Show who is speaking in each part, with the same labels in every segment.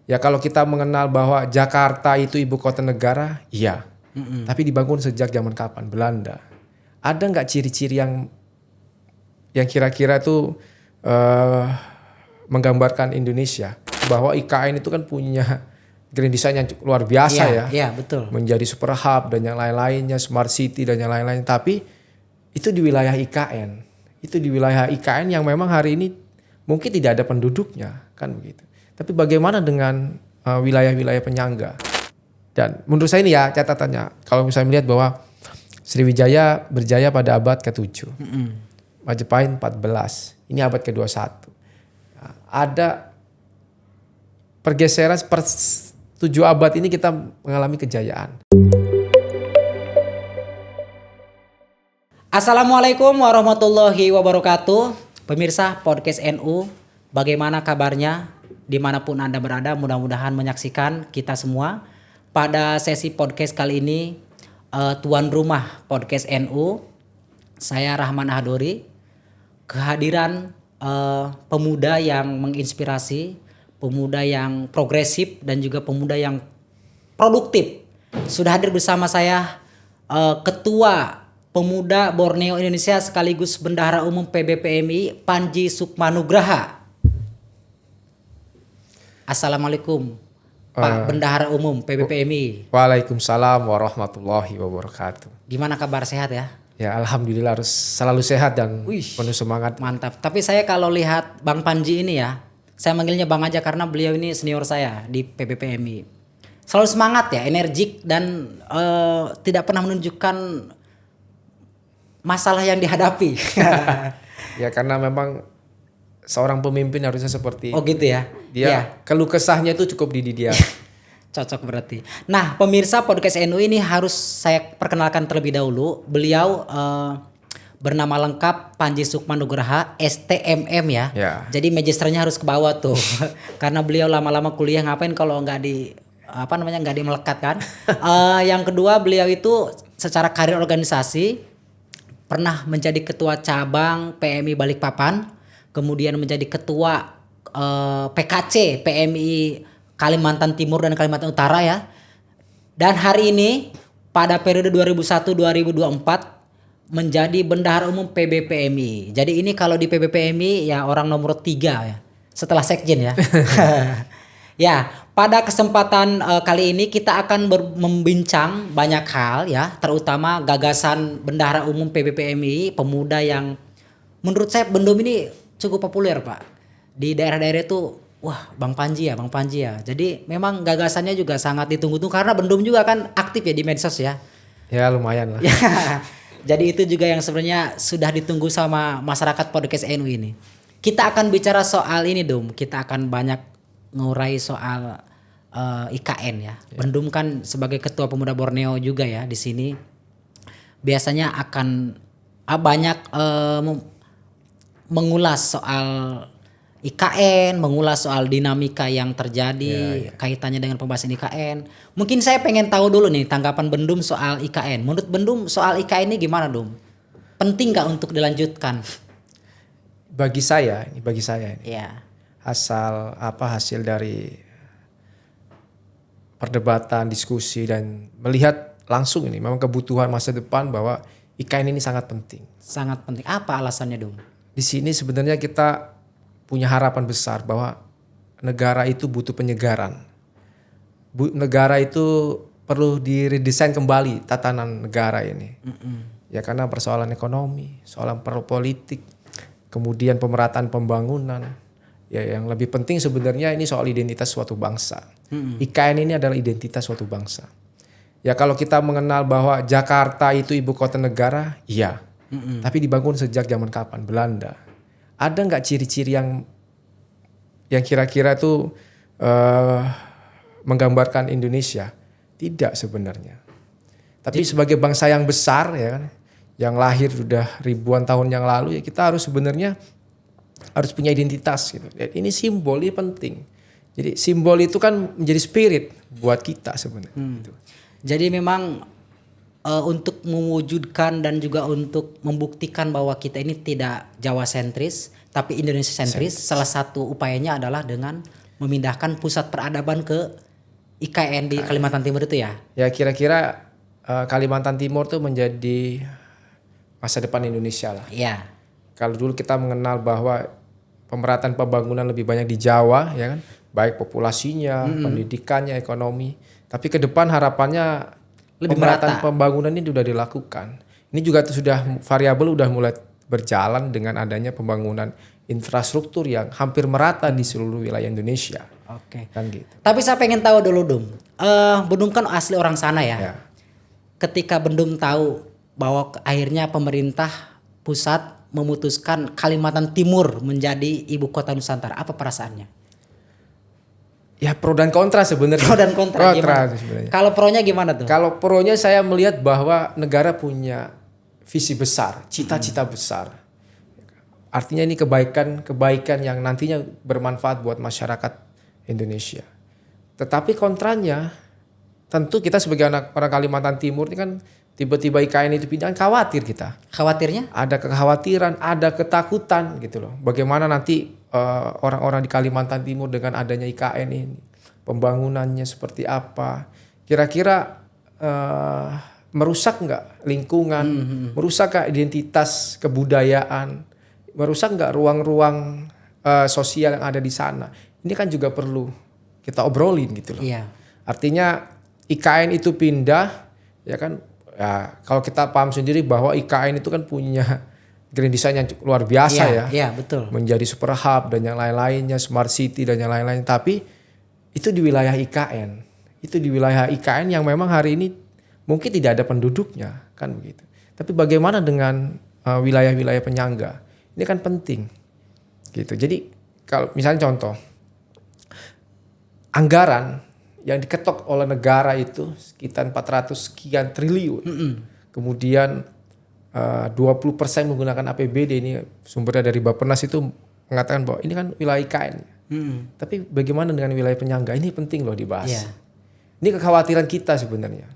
Speaker 1: Ya kalau kita mengenal bahwa Jakarta itu ibu kota negara, iya. Tapi dibangun sejak zaman kapan? Belanda. Ada nggak ciri-ciri yang kira-kira itu menggambarkan Indonesia? Bahwa IKN itu kan punya grand design yang luar biasa ya.
Speaker 2: Iya, betul.
Speaker 1: Menjadi super hub dan yang lain-lainnya, smart city dan yang lain-lain. Tapi itu di wilayah IKN. Itu di wilayah IKN yang memang hari ini mungkin tidak ada penduduknya, kan begitu. Tapi bagaimana dengan wilayah-wilayah penyangga? Dan menurut saya ini ya catatannya, kalau misalnya melihat bahwa Sriwijaya berjaya pada abad ke-7, Majapahit 14, ini abad ke-21. Nah, ada pergeseran per 7 abad ini kita mengalami kejayaan.
Speaker 2: Assalamualaikum warahmatullahi wabarakatuh. Pemirsa Podcast NU, bagaimana kabarnya? Dimanapun Anda berada, mudah-mudahan menyaksikan kita semua. Pada sesi podcast kali ini, tuan rumah Podcast NU, saya Rahman Ahadori, kehadiran pemuda yang menginspirasi, pemuda yang progresif dan juga pemuda yang produktif. Sudah hadir bersama saya Ketua Pemuda Borneo Indonesia sekaligus Bendahara Umum PBPMI Panji Sukmanugraha. Assalamualaikum Pak Bendahara Umum PBPMI.
Speaker 1: Waalaikumsalam warahmatullahi wabarakatuh.
Speaker 2: Gimana kabar, sehat ya?
Speaker 1: Ya alhamdulillah harus selalu sehat dan penuh semangat.
Speaker 2: Mantap. Tapi saya kalau lihat Bang Panji ini ya, saya manggilnya Bang aja karena beliau ini senior saya di PBPMI. Selalu semangat ya, energik dan tidak pernah menunjukkan masalah yang dihadapi.
Speaker 1: Ya karena memang seorang pemimpin harusnya seperti
Speaker 2: Oh gitu ya.
Speaker 1: dia keluh kesahnya itu cukup di dia.
Speaker 2: Cocok berarti. Nah, pemirsa Podcast NU ini harus saya perkenalkan terlebih dahulu. Beliau bernama lengkap Panji Sukmanugraha STMM ya. Jadi magisternya harus ke bawah tuh. Karena beliau lama-lama kuliah, ngapain kalau nggak nggak dimelekat kan. Yang kedua, beliau itu secara karir organisasi pernah menjadi ketua cabang PMI Balikpapan, kemudian menjadi ketua PKC PMI Kalimantan Timur dan Kalimantan Utara ya. Dan hari ini pada periode 2001-2024 menjadi Bendahara Umum PBPMI. Jadi ini kalau di PBPMI ya orang nomor 3 ya, setelah Sekjen ya. Ya, pada kesempatan kali ini kita akan membincang banyak hal ya, terutama gagasan Bendahara Umum PBPMI, pemuda yang menurut saya Bendum ini cukup populer Pak. Di daerah-daerah itu, wah Bang Panji ya. Jadi memang gagasannya juga sangat ditunggu-tunggu karena Bendum juga kan aktif ya di medsos ya.
Speaker 1: Ya lumayan lah.
Speaker 2: Ya, jadi itu juga yang sebenarnya sudah ditunggu sama masyarakat Podcast NU ini. Kita akan bicara soal ini Dum, kita akan banyak ngurai soal IKN ya. Bendum kan sebagai Ketua Pemuda Borneo juga ya di sini. Biasanya akan banyak mengulas soal IKN, mengulas soal dinamika yang terjadi kaitannya dengan pembahasan IKN. Mungkin saya pengen tahu dulu nih tanggapan Bendum soal IKN. Menurut Bendum soal IKN ini gimana Dum? Penting nggak untuk dilanjutkan?
Speaker 1: Bagi saya ini.
Speaker 2: Ya.
Speaker 1: Hasil dari perdebatan, diskusi dan melihat langsung ini memang kebutuhan masa depan bahwa IKN ini sangat penting.
Speaker 2: Sangat penting. Apa alasannya Dum?
Speaker 1: Di sini sebenarnya kita punya harapan besar bahwa negara itu butuh penyegaran. Negara itu perlu diredesain kembali tatanan negara ini. Ya karena persoalan ekonomi, soalan politik, kemudian pemerataan pembangunan. Ya yang lebih penting sebenarnya ini soal identitas suatu bangsa. IKN ini adalah identitas suatu bangsa. Ya kalau kita mengenal bahwa Jakarta itu ibu kota negara, iya. Tapi dibangun sejak zaman kapan? Belanda. Ada nggak ciri-ciri yang kira-kira itu menggambarkan Indonesia? Tidak sebenarnya. Tapi sebagai bangsa yang besar ya kan, yang lahir sudah ribuan tahun yang lalu ya kita harus sebenarnya harus punya identitas gitu. Ini simbol, ini penting. Jadi simbol itu kan menjadi spirit buat kita sebenarnya. Gitu.
Speaker 2: Jadi memang untuk mewujudkan dan juga untuk membuktikan bahwa kita ini tidak Jawa sentris tapi Indonesia sentris, salah satu upayanya adalah dengan memindahkan pusat peradaban ke IKN di Kalimantan Timur itu ya?
Speaker 1: Ya kira-kira Kalimantan Timur tuh menjadi masa depan Indonesia lah.
Speaker 2: Iya.
Speaker 1: Kalau dulu kita mengenal bahwa pemerataan pembangunan lebih banyak di Jawa, ya kan, baik populasinya, pendidikannya, ekonomi. Tapi ke depan harapannya
Speaker 2: Lebih
Speaker 1: pemerataan
Speaker 2: merata.
Speaker 1: pembangunan ini sudah dilakukan. Ini juga sudah variabel udah mulai berjalan dengan adanya pembangunan infrastruktur yang hampir merata di seluruh wilayah Indonesia.
Speaker 2: Oke.
Speaker 1: Kan gitu.
Speaker 2: Tapi saya pengen tahu dulu Dum. Bendum kan asli orang sana ya.
Speaker 1: Ya.
Speaker 2: Ketika Bendum tahu bahwa akhirnya pemerintah pusat memutuskan Kalimantan Timur menjadi ibu kota Nusantara, apa perasaannya?
Speaker 1: Ya pro dan kontra sebenarnya.
Speaker 2: Pro dan kontra gimana?
Speaker 1: Sebenarnya.
Speaker 2: Kalau pronya gimana tuh?
Speaker 1: Kalau pronya saya melihat bahwa negara punya visi besar, cita-cita besar. Artinya ini kebaikan yang nantinya bermanfaat buat masyarakat Indonesia. Tetapi kontranya, tentu kita sebagai anak orang Kalimantan Timur ini kan tiba-tiba IKN itu pindah, kan khawatir kita.
Speaker 2: Khawatirnya?
Speaker 1: Ada kekhawatiran, ada ketakutan gitu loh. Bagaimana nanti orang-orang di Kalimantan Timur dengan adanya IKN ini, pembangunannya seperti apa? Kira-kira merusak nggak lingkungan, merusak nggak identitas kebudayaan, merusak nggak ruang-ruang sosial yang ada di sana? Ini kan juga perlu kita obrolin gitu loh.
Speaker 2: Iya.
Speaker 1: Artinya IKN itu pindah, ya kan? Ya, kalau kita paham sendiri bahwa IKN itu kan punya grand design yang luar biasa ya.
Speaker 2: Iya, betul.
Speaker 1: Menjadi super hub dan yang lain-lainnya, smart city dan yang lain-lain. Tapi itu di wilayah IKN. Itu di wilayah IKN yang memang hari ini mungkin tidak ada penduduknya, kan begitu. Tapi bagaimana dengan wilayah-wilayah penyangga? Ini kan penting. Gitu. Jadi kalau misalnya contoh anggaran yang diketok oleh negara itu sekitar 400 sekian triliun. Kemudian 20% menggunakan APBD, ini sumbernya dari Bappenas itu mengatakan bahwa ini kan wilayah IKN. Tapi bagaimana dengan wilayah penyangga? Ini penting loh dibahas.
Speaker 2: Iya.
Speaker 1: Ini kekhawatiran kita sebenarnya.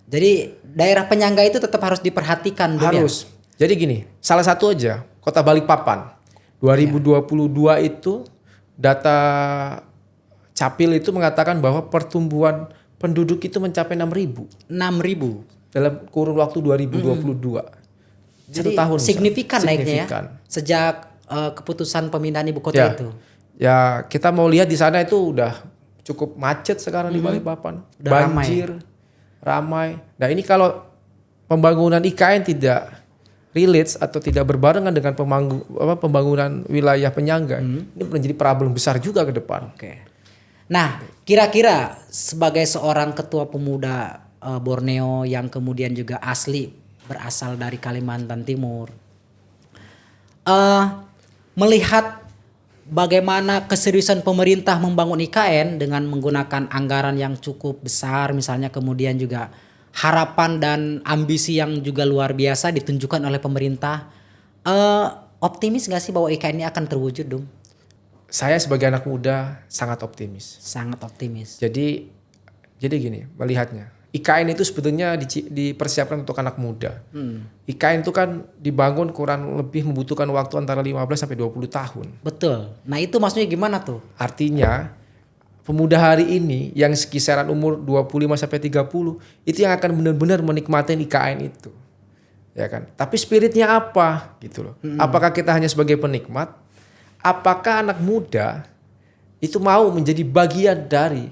Speaker 2: Jadi daerah penyangga itu tetap harus diperhatikan. Dum, ya?
Speaker 1: Harus. Jadi gini, salah satu aja, Kota Balikpapan. 2022 itu data Capil itu mengatakan bahwa pertumbuhan penduduk itu mencapai 6.000 dalam kurun waktu 2022.
Speaker 2: Jadi
Speaker 1: tahun
Speaker 2: signifikan naiknya ya.
Speaker 1: Signifikan.
Speaker 2: Sejak keputusan pemindahan ibu kota
Speaker 1: Ya.
Speaker 2: itu.
Speaker 1: Ya, kita mau lihat di sana itu udah cukup macet sekarang di Balikpapan.
Speaker 2: Udah
Speaker 1: Banjir, ramai. Nah, ini kalau pembangunan IKN tidak relates atau tidak berbarengan dengan pembangunan wilayah penyangga, ini menjadi problem besar juga ke depan.
Speaker 2: Oke. Nah, kira-kira sebagai seorang ketua pemuda Borneo yang kemudian juga asli berasal dari Kalimantan Timur, melihat bagaimana keseriusan pemerintah membangun IKN dengan menggunakan anggaran yang cukup besar, misalnya kemudian juga harapan dan ambisi yang juga luar biasa ditunjukkan oleh pemerintah, optimis gak sih bahwa IKN ini akan terwujud, Dum?
Speaker 1: Saya sebagai anak muda sangat optimis.
Speaker 2: Sangat optimis.
Speaker 1: Jadi gini melihatnya. IKN itu sebetulnya dipersiapkan untuk anak muda. IKN itu kan dibangun kurang lebih membutuhkan waktu antara 15 sampai 20 tahun.
Speaker 2: Betul. Nah, itu maksudnya gimana tuh?
Speaker 1: Artinya pemuda hari ini yang kisaran umur 25 sampai 30 itu yang akan benar-benar menikmati IKN itu. Ya kan? Tapi spiritnya apa gitu loh. Apakah kita hanya sebagai penikmat? Apakah anak muda itu mau menjadi bagian dari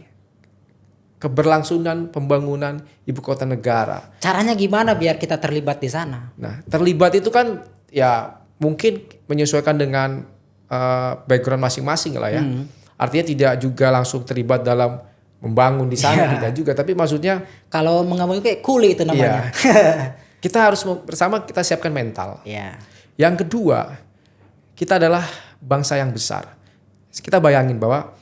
Speaker 1: keberlangsungan pembangunan ibu kota negara?
Speaker 2: Caranya gimana biar kita terlibat di sana?
Speaker 1: Nah, terlibat itu kan ya mungkin menyesuaikan dengan background masing-masing lah ya. Artinya tidak juga langsung terlibat dalam membangun di sana, tidak juga. Tapi maksudnya
Speaker 2: Kalau mengambil kayak kuli itu namanya.
Speaker 1: kita harus bersama kita siapkan mental.
Speaker 2: Iya.
Speaker 1: Yang kedua, kita adalah bangsa yang besar. Kita bayangin bahwa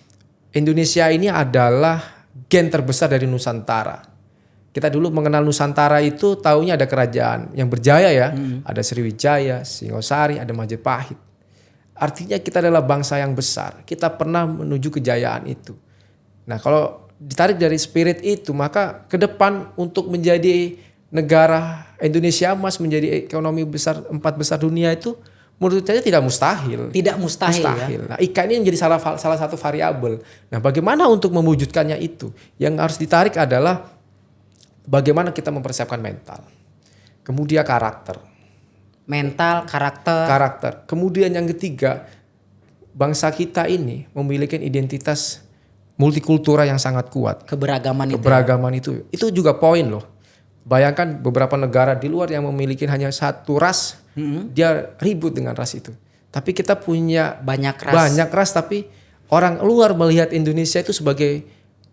Speaker 1: Indonesia ini adalah gen terbesar dari Nusantara. Kita dulu mengenal Nusantara itu taunya ada kerajaan yang berjaya ya. Ada Sriwijaya, Singosari, ada Majapahit. Artinya kita adalah bangsa yang besar. Kita pernah menuju kejayaan itu. Nah, kalau ditarik dari spirit itu, maka ke depan untuk menjadi negara Indonesia emas, menjadi ekonomi besar 4 besar dunia itu menurut saya tidak mustahil.
Speaker 2: Tidak mustahil, ya.
Speaker 1: Mustahil. Nah, IKN ini menjadi salah satu variabel. Nah, bagaimana untuk mewujudkannya itu? Yang harus ditarik adalah bagaimana kita mempersiapkan mental. Kemudian karakter.
Speaker 2: Mental, karakter.
Speaker 1: Karakter. Kemudian yang ketiga, bangsa kita ini memiliki identitas multikultural yang sangat kuat.
Speaker 2: Keberagaman itu.
Speaker 1: Keberagaman itu juga poin loh. Bayangkan beberapa negara di luar yang memiliki hanya satu ras, dia ribut dengan ras itu. Tapi kita punya
Speaker 2: Banyak ras.
Speaker 1: tapi orang luar melihat Indonesia itu sebagai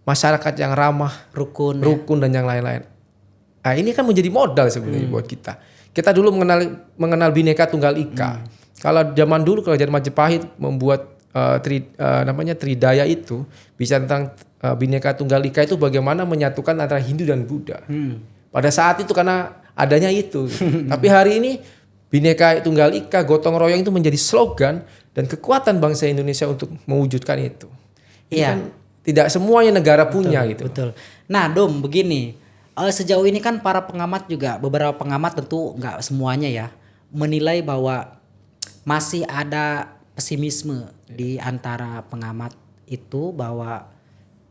Speaker 1: masyarakat yang ramah,
Speaker 2: Rukun.
Speaker 1: rukun dan yang lain-lain. Nah, ini kan menjadi modal sebenarnya buat kita. Kita dulu mengenal Bhinneka Tunggal Ika. Kalau zaman dulu kerajaan Majapahit membuat namanya Tridaya itu bisa tentang Bhinneka Tunggal Ika itu bagaimana menyatukan antara Hindu dan Buddha. Pada saat itu karena adanya itu. Tapi hari ini Bhinneka Tunggal Ika, gotong royong itu menjadi slogan dan kekuatan bangsa Indonesia untuk mewujudkan itu. Ini kan tidak semuanya negara punya gitu.
Speaker 2: Betul. Nah, Dom, begini. Sejauh ini kan para pengamat juga, beberapa pengamat tentu nggak semuanya ya, menilai bahwa masih ada pesimisme di antara pengamat itu bahwa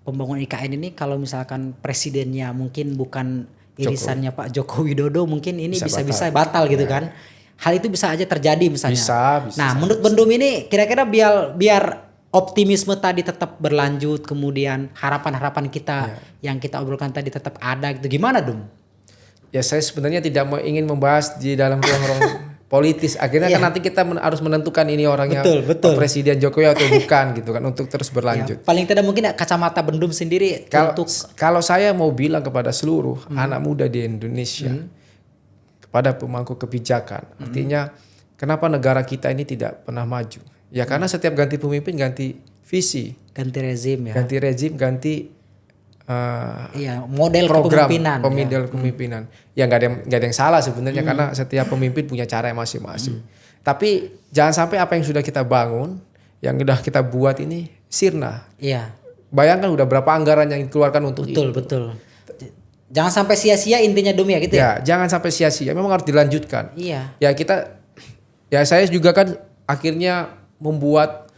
Speaker 2: pembangunan IKN ini kalau misalkan presidennya mungkin bukan irisannya Pak Joko Widodo, mungkin ini bisa batal gitu kan. Hal itu bisa aja terjadi misalnya.
Speaker 1: Bisa
Speaker 2: Nah, menurut Bendum ini kira-kira biar optimisme tadi tetap berlanjut, kemudian harapan-harapan kita yang kita obrolkan tadi tetap ada gitu. Gimana, Dum?
Speaker 1: Ya, saya sebenarnya tidak ingin membahas di dalam ruang-ruang politis. Akhirnya kan nanti kita harus menentukan ini orangnya
Speaker 2: betul.
Speaker 1: Presiden Jokowi atau bukan gitu kan untuk terus berlanjut.
Speaker 2: Paling tidak mungkin kacamata Bendum sendiri
Speaker 1: Kalau saya mau bilang kepada seluruh anak muda di Indonesia, kepada pemangku kebijakan, artinya kenapa negara kita ini tidak pernah maju? Ya karena setiap ganti pemimpin ganti visi,
Speaker 2: ganti rezim ya.
Speaker 1: ganti rezim, ganti
Speaker 2: model
Speaker 1: program
Speaker 2: kepemimpinan.
Speaker 1: Ya nggak ada yang salah sebenarnya karena setiap pemimpin punya cara yang masing-masing. Tapi jangan sampai apa yang sudah kita bangun, yang sudah kita buat ini sirna.
Speaker 2: Iya.
Speaker 1: Bayangkan udah berapa anggaran yang dikeluarkan untuk itu.
Speaker 2: Betul. Jangan sampai sia-sia intinya, Dum, ya gitu ya.
Speaker 1: Jangan sampai sia-sia. Memang harus dilanjutkan.
Speaker 2: Iya.
Speaker 1: Saya juga kan akhirnya membuat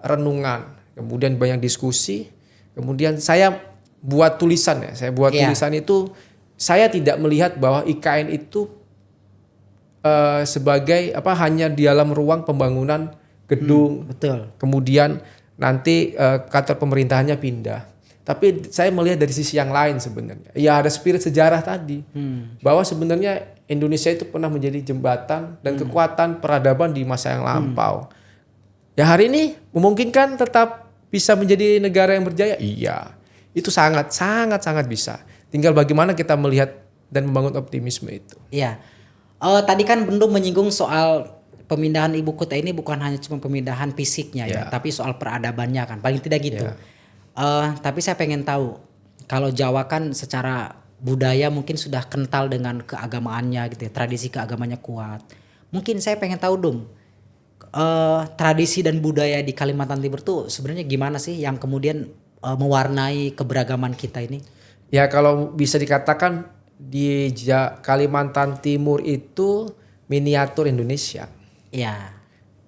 Speaker 1: renungan, kemudian banyak diskusi, kemudian saya buat tulisan ya. Saya buat tulisan itu, saya tidak melihat bahwa IKN itu sebagai hanya di dalam ruang pembangunan gedung.
Speaker 2: Betul.
Speaker 1: Kemudian nanti kantor pemerintahannya pindah. Tapi saya melihat dari sisi yang lain sebenarnya. Ya ada spirit sejarah tadi. Bahwa sebenarnya Indonesia itu pernah menjadi jembatan dan kekuatan peradaban di masa yang lampau. Ya hari ini memungkinkan tetap bisa menjadi negara yang berjaya? Iya. Itu sangat bisa. Tinggal bagaimana kita melihat dan membangun optimisme itu.
Speaker 2: Iya. Tadi kan Bendum menyinggung soal pemindahan ibu kota ini bukan hanya cuma pemindahan fisiknya ya, tapi soal peradabannya kan. Paling tidak gitu. Tapi saya pengen tahu, kalau Jawa kan secara budaya mungkin sudah kental dengan keagamaannya gitu ya, tradisi keagamannya kuat. Mungkin saya pengen tahu, Dum, tradisi dan budaya di Kalimantan Timur tuh sebenarnya gimana sih yang kemudian mewarnai keberagaman kita ini?
Speaker 1: Ya kalau bisa dikatakan di Kalimantan Timur itu miniatur Indonesia.
Speaker 2: Ya.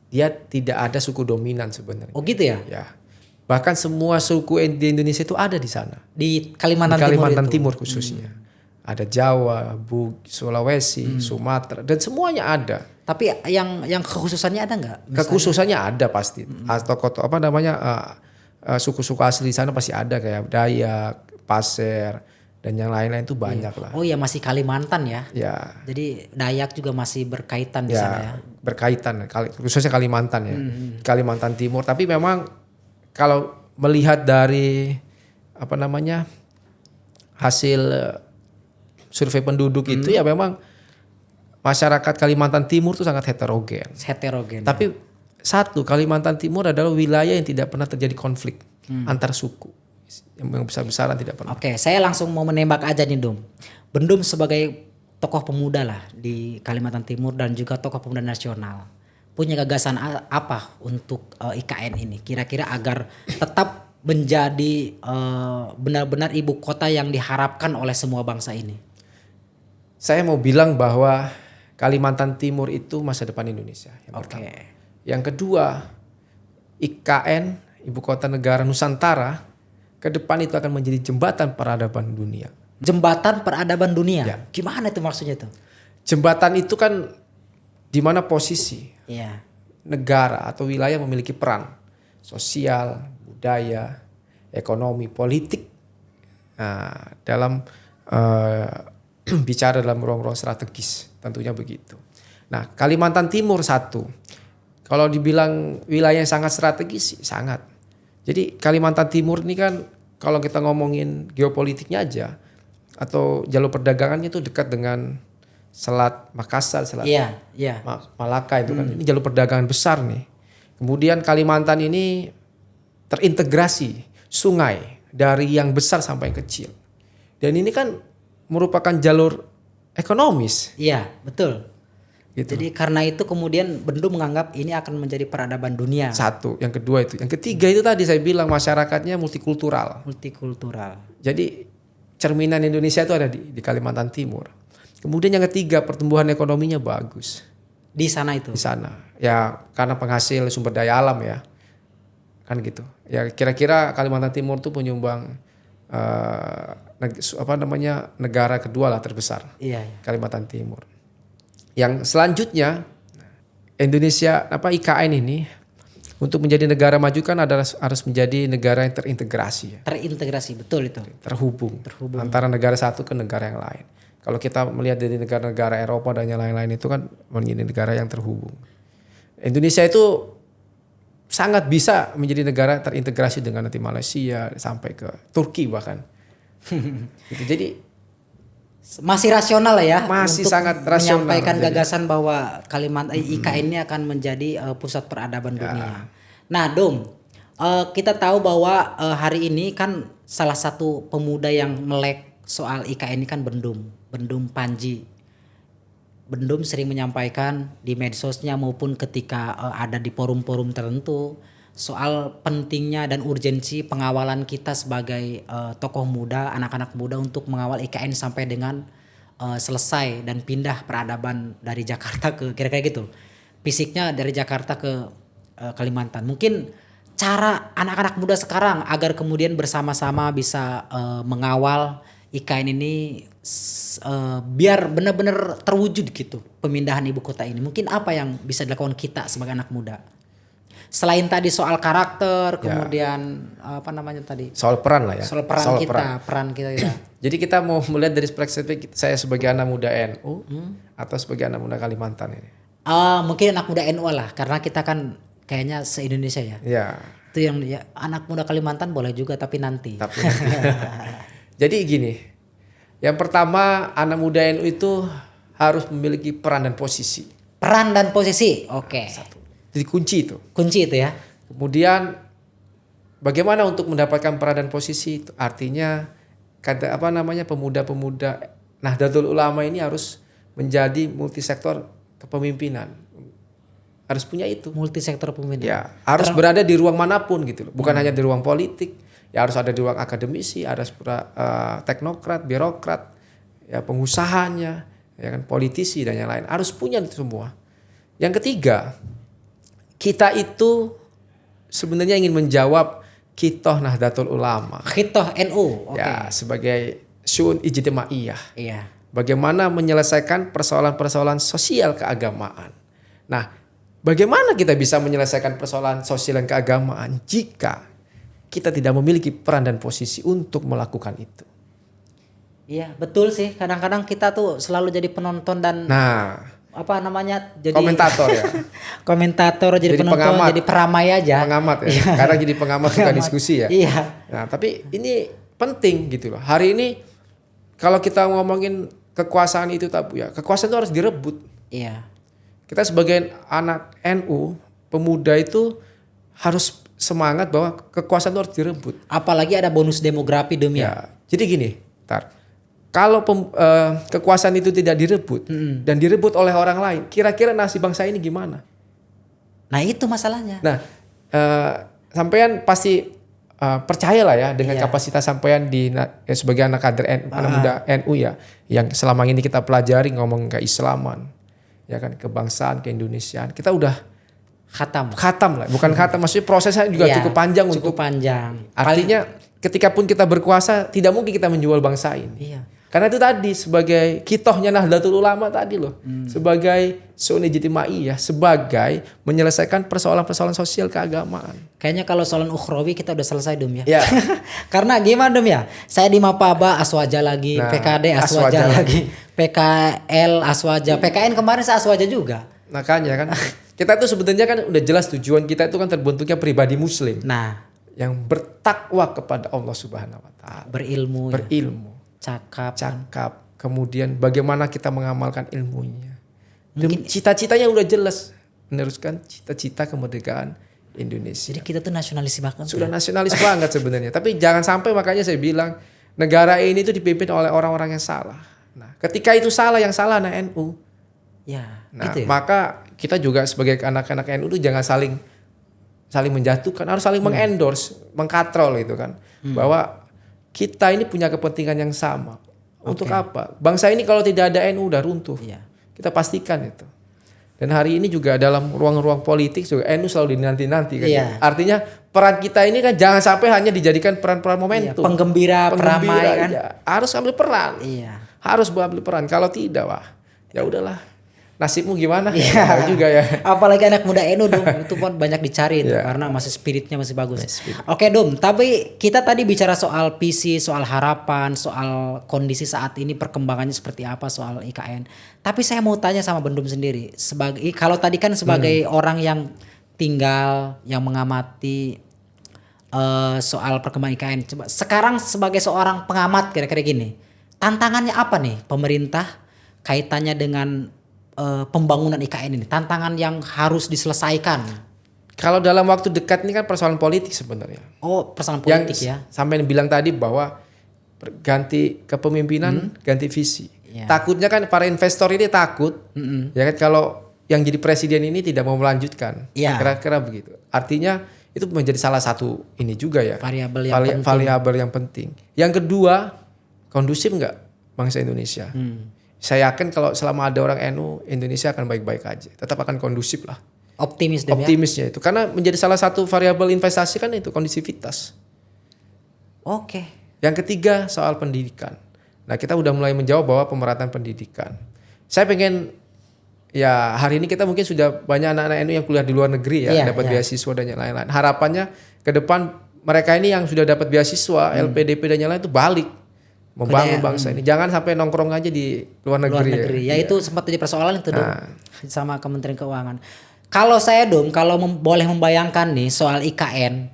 Speaker 1: Dia tidak ada suku dominan sebenarnya.
Speaker 2: Oh gitu ya?
Speaker 1: Ya. Bahkan semua suku di Indonesia itu ada di sana.
Speaker 2: Di Kalimantan
Speaker 1: Timur khususnya. Ada Jawa, Sulawesi, Sumatera dan semuanya ada.
Speaker 2: Tapi yang kekhususannya ada nggak?
Speaker 1: Kekhususannya ada pasti. Atau suku-suku asli di sana pasti ada kayak Dayak, Pasir dan yang lain-lain itu banyak lah.
Speaker 2: Oh ya masih Kalimantan ya?
Speaker 1: Ya.
Speaker 2: Jadi Dayak juga masih berkaitan di sana ya?
Speaker 1: Berkaitan, khususnya Kalimantan ya. Kalimantan Timur. Tapi memang kalau melihat dari hasil survei penduduk itu ya memang masyarakat Kalimantan Timur itu sangat heterogen. Tapi Kalimantan Timur adalah wilayah yang tidak pernah terjadi konflik antar suku. Yang besar-besaran tidak pernah.
Speaker 2: Oke, saya langsung mau menembak aja nih, Dum. Bendum sebagai tokoh pemuda lah di Kalimantan Timur dan juga tokoh pemuda nasional. Punya gagasan apa untuk IKN ini? Kira-kira agar tetap menjadi benar-benar ibu kota yang diharapkan oleh semua bangsa ini.
Speaker 1: Saya mau bilang bahwa Kalimantan Timur itu masa depan Indonesia yang
Speaker 2: Oke.
Speaker 1: pertama. Yang kedua, IKN, Ibu Kota Negara Nusantara, ke depan itu akan menjadi jembatan peradaban dunia.
Speaker 2: Jembatan peradaban dunia.
Speaker 1: Ya.
Speaker 2: Gimana itu maksudnya tuh?
Speaker 1: Jembatan itu kan di mana posisi
Speaker 2: Iya.
Speaker 1: negara atau wilayah memiliki peran sosial, budaya, ekonomi, politik dalam bicara dalam ruang-ruang strategis, tentunya begitu. Nah, Kalimantan Timur satu, kalau dibilang wilayah yang sangat strategis, sangat. Jadi Kalimantan Timur ini kan kalau kita ngomongin geopolitiknya aja atau jalur perdagangannya itu dekat dengan Selat Makassar, Selat
Speaker 2: Iya, iya.
Speaker 1: Malaka itu kan, ini jalur perdagangan besar nih. Kemudian Kalimantan ini terintegrasi sungai dari yang besar sampai yang kecil. Dan ini kan merupakan jalur ekonomis.
Speaker 2: Iya, betul.
Speaker 1: Gitu.
Speaker 2: Jadi karena itu kemudian Bendung menganggap ini akan menjadi peradaban dunia.
Speaker 1: Satu, yang kedua itu. Yang ketiga itu tadi saya bilang masyarakatnya multikultural.
Speaker 2: Multikultural.
Speaker 1: Jadi cerminan Indonesia itu ada di Kalimantan Timur. Kemudian yang ketiga pertumbuhan ekonominya bagus
Speaker 2: Di sana itu.
Speaker 1: di sana. Ya karena penghasil sumber daya alam ya. Kan gitu. Ya kira-kira Kalimantan Timur tuh penyumbang negara kedua lah terbesar.
Speaker 2: Iya, iya.
Speaker 1: Kalimantan Timur. Yang selanjutnya Indonesia IKN ini untuk menjadi negara maju kan harus menjadi negara yang terintegrasi ya.
Speaker 2: Terintegrasi, betul itu.
Speaker 1: Terhubung antara negara satu ke negara yang lain. Kalau kita melihat dari negara-negara Eropa dan yang lain-lain itu kan menjadi negara yang terhubung. Indonesia itu sangat bisa menjadi negara terintegrasi dengan nanti Malaysia sampai ke Turki bahkan. Gitu. Jadi
Speaker 2: Masih rasional lah ya.
Speaker 1: Masih
Speaker 2: untuk
Speaker 1: sangat rasional.
Speaker 2: menyampaikan
Speaker 1: Jadi
Speaker 2: gagasan bahwa Kalimantan IKN ini akan menjadi pusat peradaban dunia. Nah, Dom, kita tahu bahwa hari ini kan salah satu pemuda yang melek soal IKN ini kan Bendum Panji. Bendum sering menyampaikan di medsosnya maupun ketika ada di forum-forum tertentu soal pentingnya dan urgensi pengawalan kita sebagai tokoh muda, anak-anak muda untuk mengawal IKN sampai dengan selesai dan pindah peradaban dari Jakarta ke kira-kira gitu. Fisiknya dari Jakarta ke Kalimantan. Mungkin cara anak-anak muda sekarang agar kemudian bersama-sama bisa mengawal IKN ini biar benar-benar terwujud gitu pemindahan ibu kota ini. Mungkin apa yang bisa dilakukan kita sebagai anak muda? Selain tadi soal karakter, kemudian apa namanya tadi?
Speaker 1: soal peran lah ya.
Speaker 2: Soal peran kita, peran kita.
Speaker 1: Jadi kita mau melihat dari perspektif saya sebagai anak muda NU atau sebagai anak muda Kalimantan ini.
Speaker 2: Mungkin anak muda NU lah, karena kita kan kayaknya se-Indonesia ya.
Speaker 1: Ya.
Speaker 2: Itu yang ya, anak muda Kalimantan boleh juga tapi nanti.
Speaker 1: Jadi gini, yang pertama anak muda NU itu harus memiliki peran dan posisi.
Speaker 2: Peran dan posisi, oke.
Speaker 1: Jadi kunci itu.
Speaker 2: Kunci itu ya.
Speaker 1: Kemudian bagaimana untuk mendapatkan peran dan posisi itu? Artinya pemuda-pemuda Nahdlatul Ulama ini harus menjadi multisektor kepemimpinan. Harus punya itu.
Speaker 2: Multisektor pemimpinan.
Speaker 1: Ya, harus berada di ruang manapun gitu loh. Bukan hanya di ruang politik, ya harus ada di ruang akademisi, ada teknokrat, birokrat, ya pengusahanya, ya kan politisi dan yang lain. Harus punya itu semua. Yang ketiga, kita itu sebenarnya ingin menjawab Khitoh Nahdlatul Ulama.
Speaker 2: Khitoh NU, oke.
Speaker 1: Ya, sebagai syu'un ijtimaiyah.
Speaker 2: Iya.
Speaker 1: Bagaimana menyelesaikan persoalan-persoalan sosial keagamaan. Nah, bagaimana kita bisa menyelesaikan persoalan sosial dan keagamaan jika kita tidak memiliki peran dan posisi untuk melakukan itu?
Speaker 2: Iya, betul sih. Kadang-kadang kita tuh selalu jadi penonton dan apa namanya? Jadi
Speaker 1: komentator ya.
Speaker 2: Komentator, jadi penonton,
Speaker 1: pengamat,
Speaker 2: jadi peramai aja.
Speaker 1: Pengamat ya. Karena jadi pengamat suka diskusi ya.
Speaker 2: Iya.
Speaker 1: Nah, tapi ini penting gitu loh. Hari ini kalau kita ngomongin kekuasaan itu tabu ya. Kekuasaan itu harus direbut.
Speaker 2: Iya.
Speaker 1: Kita sebagai anak NU, pemuda itu harus semangat bahwa kekuasaan itu harus direbut.
Speaker 2: Apalagi ada bonus demografi Dom ya.
Speaker 1: Jadi gini, kalau kekuasaan itu tidak direbut dan direbut oleh orang lain, kira-kira nasib bangsa ini gimana?
Speaker 2: Nah itu masalahnya.
Speaker 1: Nah, sampean pasti percayalah ya dengan kapasitas sampean sebagai anak kader anak muda NU ya, yang selama ini kita pelajari ngomong keislaman, ya kan, kebangsaan, keindonesiaan. Kita udah
Speaker 2: Khatam
Speaker 1: lah, bukan khatam, maksudnya prosesnya juga
Speaker 2: Ya,
Speaker 1: cukup panjang
Speaker 2: cukup
Speaker 1: untuk
Speaker 2: panjang.
Speaker 1: artinya ketika pun kita berkuasa tidak mungkin kita menjual bangsa ini.
Speaker 2: Iya.
Speaker 1: Karena itu tadi sebagai kitohnya Nahdlatul Ulama tadi loh, sebagai su'un ijtimaiyah, sebagai menyelesaikan persoalan-persoalan sosial keagamaan.
Speaker 2: Kayaknya kalau soalan ukhrawi kita udah selesai Dum ya.
Speaker 1: Ya.
Speaker 2: Karena gimana Dum ya? Saya di Mapaba aswaja lagi,
Speaker 1: Nah,
Speaker 2: PKD aswaja
Speaker 1: aswaja
Speaker 2: lagi, PKL aswaja, PKN kemarin saya aswaja juga.
Speaker 1: Makanya kan kita tuh sebenarnya kan udah jelas tujuan kita itu kan terbentuknya pribadi muslim
Speaker 2: Nah,
Speaker 1: yang bertakwa kepada Allah Subhanahu wa taala,
Speaker 2: berilmu, ya.
Speaker 1: berilmu, cakap, kemudian bagaimana kita mengamalkan ilmunya. Dan cita-citanya udah jelas, meneruskan cita-cita kemerdekaan Indonesia.
Speaker 2: Jadi kita tuh nasionalis banget.
Speaker 1: Sudah nasionalis banget sebenarnya. Tapi jangan sampai, makanya saya bilang negara ini tuh dipimpin oleh orang-orang yang salah. Nah, ketika itu salah, yang salah anak NU.
Speaker 2: Ya,
Speaker 1: Nah,
Speaker 2: gitu ya.
Speaker 1: maka kita juga sebagai anak-anak NU itu jangan saling menjatuhkan, harus saling mengendorse, mengkatrol gitu kan. Bahwa kita ini punya kepentingan yang sama. Untuk apa? Bangsa ini kalau tidak ada NU udah runtuh.
Speaker 2: Iya.
Speaker 1: Kita pastikan itu. Dan hari ini juga dalam ruang-ruang politik juga NU selalu dinanti-nanti kan.
Speaker 2: Iya.
Speaker 1: Artinya peran kita ini kan jangan sampai hanya dijadikan peran-peran momentum.
Speaker 2: Penggembira, peramai kan.
Speaker 1: Ya. Harus ambil peran.
Speaker 2: Iya.
Speaker 1: Harus ambil peran. Kalau tidak, wah, ya udahlah. Nasibmu gimana?
Speaker 2: Iya.
Speaker 1: Ya, juga ya.
Speaker 2: Apalagi anak muda NU Dum, itu pun banyak dicari itu
Speaker 1: Iya.
Speaker 2: karena masih spiritnya masih bagus. Oke Dum, tapi kita tadi bicara soal visi, soal harapan, soal kondisi saat ini perkembangannya seperti apa soal IKN. Tapi saya mau tanya sama Bendum sendiri, sebagai kalau tadi kan sebagai orang yang tinggal, yang mengamati soal perkembangan IKN. Coba sekarang sebagai seorang pengamat kira-kira gini, tantangannya apa nih pemerintah kaitannya dengan pembangunan IKN ini, tantangan yang harus diselesaikan.
Speaker 1: Kalau dalam waktu dekat ini kan persoalan politik sebenarnya.
Speaker 2: Oh, persoalan politik ya.
Speaker 1: Sampai bilang tadi bahwa ganti kepemimpinan, ganti visi.
Speaker 2: Iya.
Speaker 1: Takutnya kan para investor ini takut, ya kan, kalau yang jadi presiden ini tidak mau melanjutkan.
Speaker 2: Iya.
Speaker 1: Kira-kira begitu. Artinya itu menjadi salah satu ini juga ya.
Speaker 2: Variabel yang
Speaker 1: penting. Yang kedua, kondusif nggak bangsa Indonesia? Saya yakin kalau selama ada orang NU, Indonesia akan baik-baik aja. Tetap akan kondusif lah.
Speaker 2: Optimis Dum ya.
Speaker 1: Optimisnya itu. Karena menjadi salah satu variabel investasi kan itu, kondusivitas.
Speaker 2: Oke.
Speaker 1: Yang ketiga soal pendidikan. Nah, kita udah mulai menjawab bahwa pemerataan pendidikan. Saya pengen, ya hari ini kita mungkin sudah banyak anak-anak NU yang kuliah di luar negeri ya,
Speaker 2: Iya,
Speaker 1: dapat
Speaker 2: iya.
Speaker 1: beasiswa dan yang lain-lain. Harapannya ke depan mereka ini yang sudah dapat beasiswa, LPDP dan yang lain itu balik membangun bangsa ini. Jangan sampai nongkrong aja di luar negeri.
Speaker 2: Ya itu sempat jadi persoalan itu Dum,
Speaker 1: Nah.
Speaker 2: sama Kementerian Keuangan. Kalau saya Dum, kalau boleh membayangkan nih soal IKN,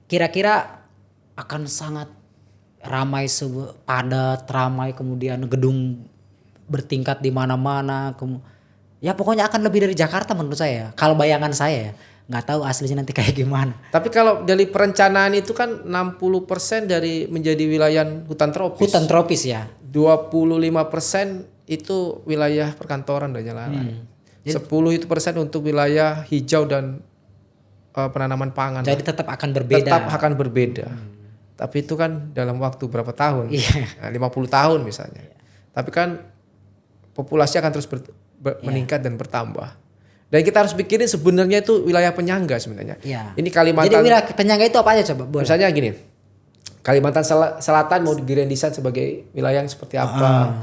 Speaker 2: kira-kira akan sangat ramai, padat, ramai, kemudian gedung bertingkat di mana-mana. Ya pokoknya akan lebih dari Jakarta menurut saya. Kalau bayangan saya ya. Nggak tahu aslinya nanti kayak gimana.
Speaker 1: Tapi kalau dari perencanaan itu kan 60% dari menjadi wilayah hutan tropis.
Speaker 2: Hutan tropis ya.
Speaker 1: 25% itu wilayah perkantoran dan yang lain-lain. 10% untuk wilayah hijau dan penanaman pangan.
Speaker 2: Jadi tetap akan berbeda.
Speaker 1: Tetap akan berbeda. Tapi itu kan dalam waktu berapa tahun?
Speaker 2: Iya.
Speaker 1: Nah, 50 tahun misalnya. Tapi kan populasi akan terus meningkat dan bertambah. Dan kita harus pikirin sebenarnya itu wilayah penyangga sebenarnya.
Speaker 2: Iya.
Speaker 1: Ini Kalimantan.
Speaker 2: Jadi wilayah penyangga itu apa aja coba? Boleh.
Speaker 1: Misalnya gini, Kalimantan Selatan mau direndesain sebagai wilayah yang seperti apa?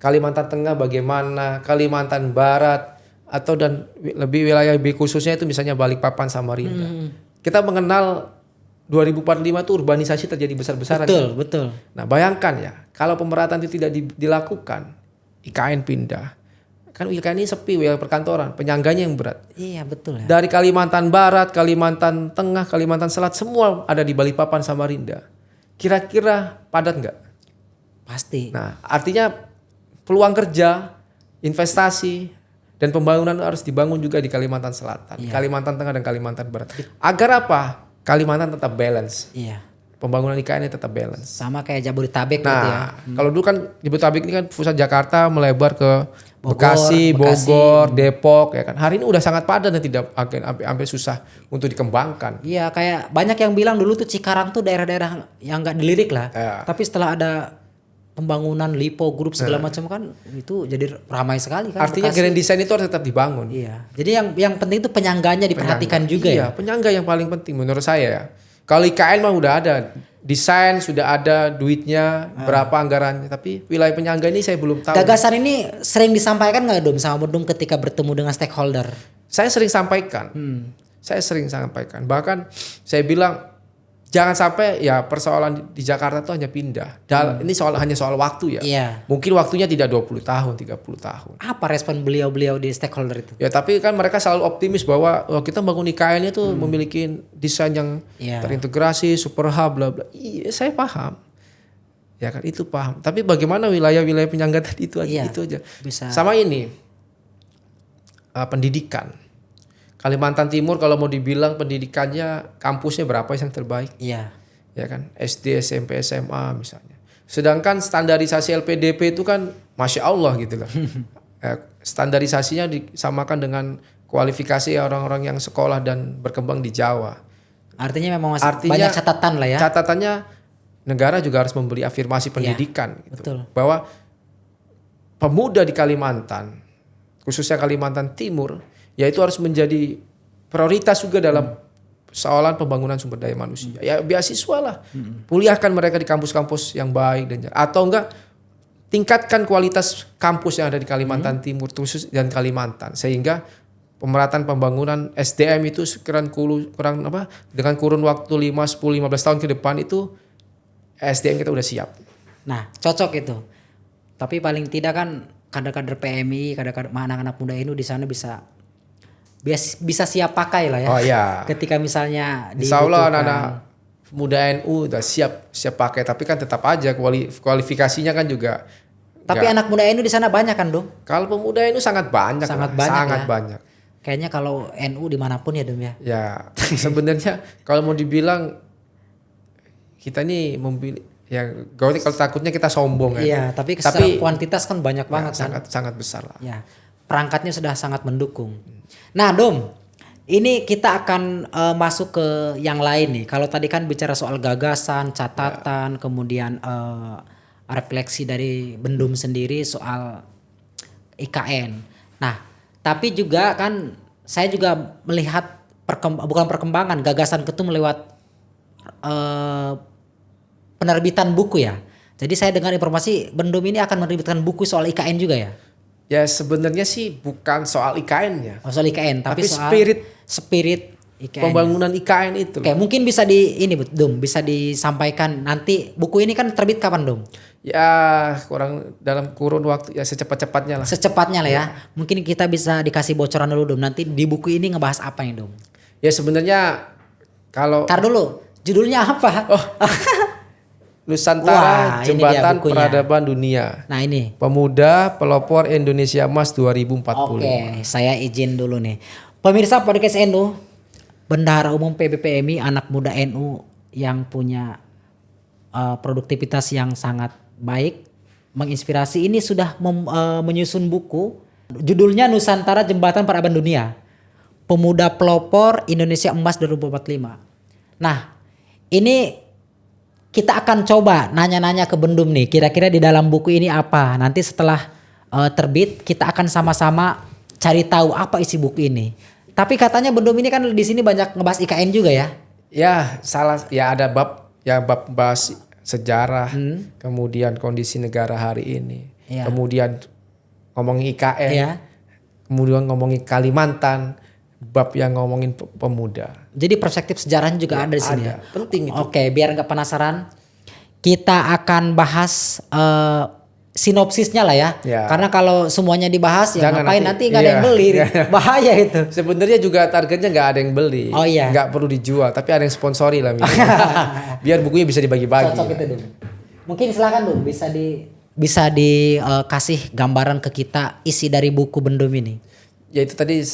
Speaker 1: Kalimantan Tengah bagaimana? Kalimantan Barat atau dan lebih wilayah khususnya itu misalnya Balikpapan, Samarinda. Kita mengenal 2045 itu urbanisasi terjadi besar-besaran.
Speaker 2: Betul.
Speaker 1: Nah, bayangkan ya, kalau pemerataan itu tidak dilakukan, IKN pindah. Kan IKN ini sepi, wilayah perkantoran, penyangganya yang berat.
Speaker 2: Iya, betul ya.
Speaker 1: Dari Kalimantan Barat, Kalimantan Tengah, Kalimantan Selatan, semua ada di Balikpapan, Samarinda. Kira-kira padat nggak?
Speaker 2: Pasti.
Speaker 1: Nah, artinya peluang kerja, investasi, dan pembangunan harus dibangun juga di Kalimantan Selatan, Kalimantan Tengah, dan Kalimantan Barat. Agar apa? Kalimantan tetap balance.
Speaker 2: Iya.
Speaker 1: Pembangunan IKN tetap balance.
Speaker 2: Sama kayak Jabodetabek gitu ya.
Speaker 1: Nah, kalau dulu kan Jabodetabek ini kan pusat Jakarta melebar ke
Speaker 2: Bogor,
Speaker 1: Bekasi, Bogor, Depok ya kan. Hari ini udah sangat padat dan tidak hampir susah untuk dikembangkan.
Speaker 2: Iya, kayak banyak yang bilang dulu tuh Cikarang tuh daerah-daerah yang nggak dilirik lah.
Speaker 1: Ya.
Speaker 2: Tapi setelah ada pembangunan Lipo Group segala macam kan itu jadi ramai sekali kan.
Speaker 1: Artinya
Speaker 2: Bekasi.
Speaker 1: Grand Design itu harus tetap dibangun.
Speaker 2: Iya. Jadi yang penting itu penyangganya diperhatikan juga
Speaker 1: Iya,
Speaker 2: ya.
Speaker 1: penyangga yang paling penting menurut saya ya. Kalau IKN mah udah ada, desain sudah ada, duitnya berapa anggarannya, tapi wilayah penyangga ini saya belum tahu.
Speaker 2: Gagasan ini sering disampaikan nggak Dom sama Dom ketika bertemu dengan stakeholder?
Speaker 1: Saya sering sampaikan. Saya sering sampaikan. Bahkan saya bilang jangan sampai ya persoalan di Jakarta itu hanya pindah. Ini hanya soal waktu ya.
Speaker 2: Iya.
Speaker 1: Mungkin waktunya tidak 20 tahun, 30 tahun.
Speaker 2: Apa respon beliau-beliau di stakeholder itu?
Speaker 1: Ya tapi kan mereka selalu optimis bahwa kita bangun IKN itu memiliki desain yang
Speaker 2: Iya.
Speaker 1: terintegrasi, super hub, bla bla. Iya, saya paham. Ya kan itu paham. Tapi bagaimana wilayah-wilayah penyangga tadi itu aja,
Speaker 2: Iya,
Speaker 1: itu aja.
Speaker 2: bisa.
Speaker 1: Sama ini pendidikan. Kalimantan Timur kalau mau dibilang pendidikannya kampusnya berapa yang terbaik?
Speaker 2: Iya.
Speaker 1: Ya kan SD, SMP, SMA misalnya. Sedangkan standarisasi LPDP itu kan masya Allah gitu loh. Standarisasinya disamakan dengan kualifikasi orang-orang yang sekolah dan berkembang di Jawa.
Speaker 2: Artinya memang masih banyak catatan lah ya.
Speaker 1: Catatannya negara juga harus memberi afirmasi pendidikan gitu.
Speaker 2: Betul.
Speaker 1: Bahwa pemuda di Kalimantan, khususnya Kalimantan Timur, yaitu harus menjadi prioritas juga dalam persoalan pembangunan sumber daya manusia. Ya beasiswa lah. Kuliahkan mereka di kampus-kampus yang baik dan atau enggak tingkatkan kualitas kampus yang ada di Kalimantan Timur khusus dan Kalimantan sehingga pemerataan pembangunan SDM itu kurang dengan kurun waktu 5, 10, 15 tahun ke depan itu SDM kita udah siap.
Speaker 2: Nah, cocok itu. Tapi paling tidak kan kader-kader PMI, kader-kader anak-anak muda ini di sana bisa siap pakai lah ya.
Speaker 1: Oh iya.
Speaker 2: Ketika misalnya
Speaker 1: Insya Allah
Speaker 2: dibutuhkan.
Speaker 1: anak-anak muda NU udah siap pakai, tapi kan tetap aja kualifikasinya kan juga.
Speaker 2: Tapi anak muda NU di sana banyak kan Dom?
Speaker 1: Kalau pemuda NU sangat banyak.
Speaker 2: Sangat banyak. Kayaknya kalau NU dimanapun ya Dom ya.
Speaker 1: Ya sebenarnya kalau mau dibilang kita ini memilih ya kalau takutnya kita sombong kan.
Speaker 2: Iya, tapi secara kuantitas kan banyak banget kan.
Speaker 1: Sangat besar lah.
Speaker 2: Ya, perangkatnya sudah sangat mendukung. Nah, Dom, ini kita akan masuk ke yang lain nih. Kalau tadi kan bicara soal gagasan, catatan, kemudian refleksi dari Bendum sendiri soal IKN. Nah, tapi juga kan saya juga melihat bukan perkembangan, gagasan ketum lewat penerbitan buku ya. Jadi saya dengar informasi Bendum ini akan menerbitkan buku soal IKN juga ya.
Speaker 1: Ya sebenarnya sih bukan soal IKN-nya.
Speaker 2: Oh, soal IKN, tapi soal spirit IKN.
Speaker 1: Pembangunan IKN itu.
Speaker 2: Oke, mungkin bisa Dom, bisa disampaikan nanti buku ini kan terbit kapan, Dom?
Speaker 1: Ya, kurang dalam kurun waktu ya secepat-cepatnya lah.
Speaker 2: Secepatnya lah ya. Mungkin kita bisa dikasih bocoran dulu, Dom. Nanti di buku ini ngebahas apa nih, Dom?
Speaker 1: Ya sebenarnya kalau
Speaker 2: Tar dulu, judulnya apa?
Speaker 1: Oh. Nusantara Jembatan Peradaban Dunia.
Speaker 2: Nah ini.
Speaker 1: Pemuda Pelopor Indonesia Emas 2045.
Speaker 2: Oke, saya izin dulu nih. Pemirsa Podcast NU, Bendahara Umum PBPMI, anak muda NU yang punya produktivitas yang sangat baik, menginspirasi, ini sudah menyusun buku. Judulnya Nusantara Jembatan Peradaban Dunia. Pemuda Pelopor Indonesia Emas 2045. Nah, ini kita akan coba nanya-nanya ke Bendum nih, kira-kira di dalam buku ini apa. Nanti setelah terbit kita akan sama-sama cari tahu apa isi buku ini. Tapi katanya Bendum ini kan di sini banyak ngebahas IKN juga ya?
Speaker 1: Ya ada bab bahas sejarah, kemudian kondisi negara hari ini, kemudian ngomongin IKN, kemudian ngomongin Kalimantan, bab yang ngomongin pemuda.
Speaker 2: Jadi perspektif sejarahnya juga ada di sini.
Speaker 1: Ada. Penting itu.
Speaker 2: Oke, biar nggak penasaran, kita akan bahas sinopsisnya lah ya. Karena kalau semuanya dibahas ya ngapain nanti nggak ada yang beli, bahaya itu.
Speaker 1: Sebenarnya juga targetnya nggak ada yang beli, nggak perlu dijual, tapi ada yang sponsori lah biar bukunya bisa dibagi-bagi.
Speaker 2: Cocok itu dulu. Mungkin silakan dulu bisa dikasih gambaran ke kita isi dari buku Bendum ini.
Speaker 1: Ya itu tadi